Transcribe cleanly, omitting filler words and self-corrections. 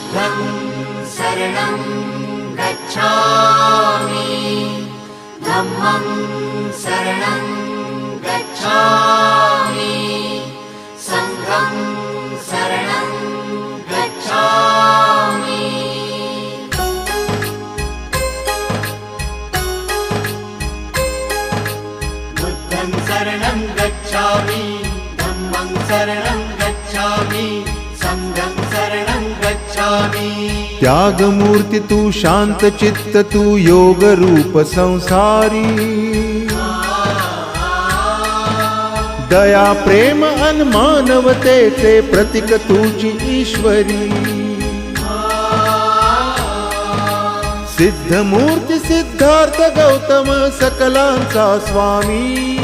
बुद्धं शरणं गच्छामि धम्मं शरणं गच्छामि संघं शरणं गच्छामि बुद्धं शरणं गच्छामि धम्मं शरणं गच्छामि संघं शरणं गच्छामि। त्याग मूर्ति तू शांत चित्त तू योग रूप संसारी दया प्रेम अन मानवतेचे प्रतीक तुझी ईश्वरी सिद्ध मूर्ती सिद्धार्थ गौतम सकलांचा स्वामी